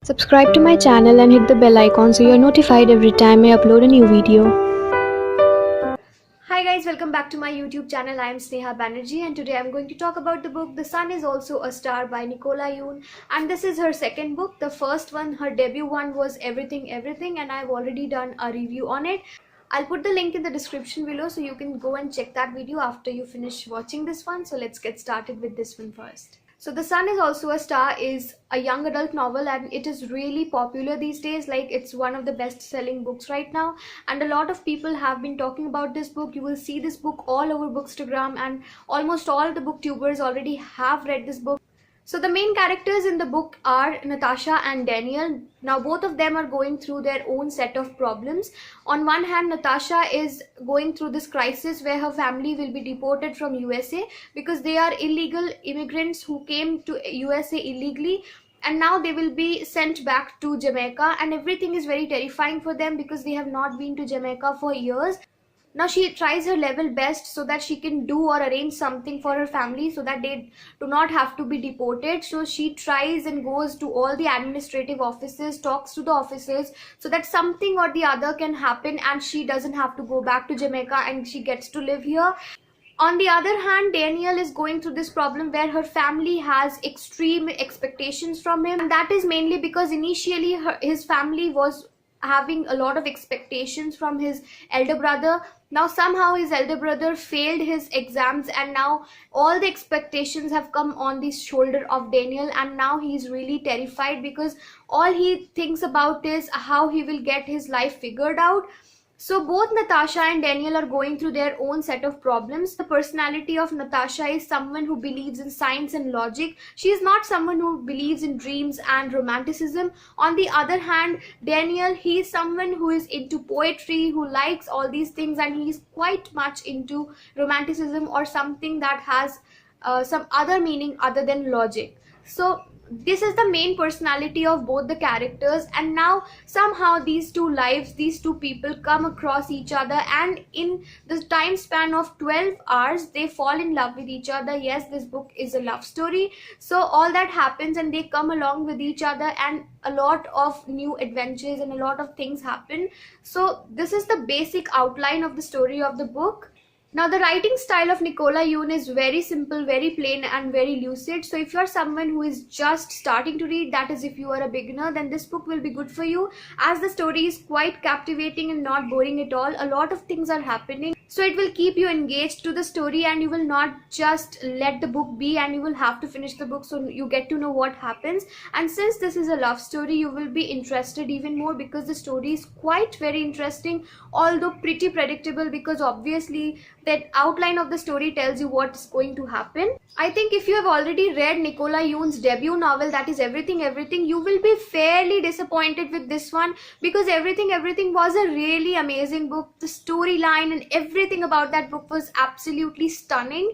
Subscribe to my channel and hit the bell icon so you're notified every time I upload a new video. Hi guys, welcome back to my YouTube channel. I am Sneha Banerjee and today I'm going to talk about the book The Sun is Also a Star by Nicola Yoon, and this is her second book. The first one, her debut one, was Everything Everything, and I've already done a review on it. I'll put the link in the description below so you can go and check that video after you finish watching this one. So let's get started with this one first. So The Sun is Also a Star is a young adult novel and it is really popular these days. Like, it's one of the best selling books right now and a lot of people have been talking about this book. You will see this book all over Bookstagram and almost all the booktubers already have read this book. So the main characters in the book are Natasha and Daniel. Now both of them are going through their own set of problems. On one hand, Natasha is going through this crisis where her family will be deported from USA because they are illegal immigrants who came to USA illegally, and now they will be sent back to Jamaica, and everything is very terrifying for them because they have not been to Jamaica for years. Now she tries her level best so that she can do or arrange something for her family so that they do not have to be deported. So she tries and goes to all the administrative offices, talks to the officers so that something or the other can happen and she doesn't have to go back to Jamaica and she gets to live here. On the other hand, Daniel is going through this problem where her family has extreme expectations from him, and that is mainly because initially his family was having a lot of expectations from his elder brother. Now somehow his elder brother failed his exams and now all the expectations have come on the shoulder of Daniel, and now he's really terrified because all he thinks about is how he will get his life figured out. So both Natasha and Daniel are going through their own set of problems. The personality of Natasha is someone who believes in science and logic. She is not someone who believes in dreams and romanticism. On the other hand, Daniel, he is someone who is into poetry, who likes all these things, and he is quite much into romanticism or something that has some other meaning other than logic. So this is the main personality of both the characters, and now somehow these two lives, these two people come across each other, and in the time span of 12 hours they fall in love with each other. Yes, this book is a love story, so all that happens and they come along with each other and a lot of new adventures and a lot of things happen. So this is the basic outline of the story of the book. Now the writing style of Nicola Yoon is very simple, very plain and very lucid. So if you are someone who is just starting to read, that is if you are a beginner, then this book will be good for you, as the story is quite captivating and not boring at all. A lot of things are happening, so it will keep you engaged to the story and you will not just let the book be, and you will have to finish the book so you get to know what happens. And since this is a love story, you will be interested even more because the story is quite very interesting, although pretty predictable because obviously that outline of the story tells you what's going to happen. I think if you have already read Nicola Yoon's debut novel, that is Everything Everything, you will be fairly disappointed with this one because Everything Everything was a really amazing book. The storyline and everything about that book was absolutely stunning.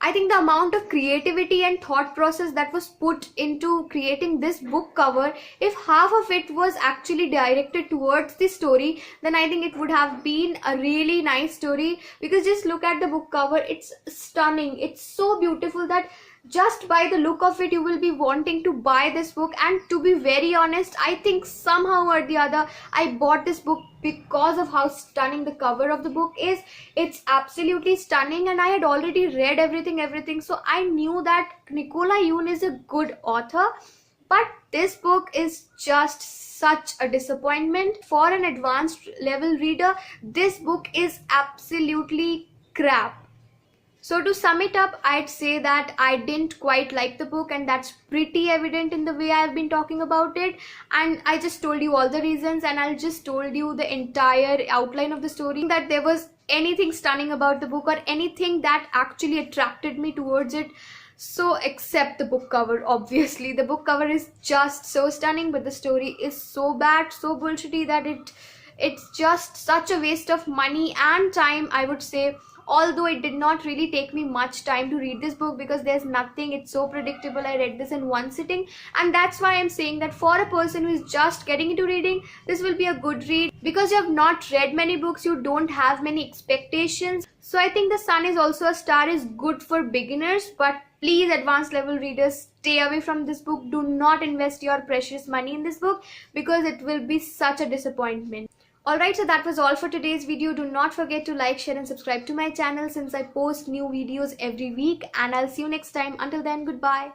I think the amount of creativity and thought process that was put into creating this book cover, if half of it was actually directed towards the story, then I think it would have been a really nice story. Because just look at the book cover, it's stunning, it's so beautiful that just by the look of it you will be wanting to buy this book. And to be very honest, I think somehow or the other I bought this book because of how stunning the cover of the book is. It's absolutely stunning, and I had already read Everything, so I knew that Nicola Yoon is a good author. But this book is just such a disappointment. For an advanced level reader, this book is absolutely crap. So to sum it up, I'd say that I didn't quite like the book, and that's pretty evident in the way I've been talking about it. And I just told you all the reasons, and I just told you the entire outline of the story, that there was anything stunning about the book or anything that actually attracted me towards it. So except the book cover, obviously. The book cover is just so stunning, but the story is so bad, so bullshitty that it's just such a waste of money and time, I would say. Although it did not really take me much time to read this book because there's nothing, it's so predictable. I read this in one sitting, and that's why I'm saying that for a person who is just getting into reading, this will be a good read. Because you have not read many books, you don't have many expectations. So I think The Sun is Also a Star is good for beginners, but Please, advanced level readers, stay away from this book. Do not invest your precious money in this book because it will be such a disappointment. Alright, so that was all for today's video. Do not forget to like, share and subscribe to my channel since I post new videos every week, and I'll see you next time. Until then, goodbye.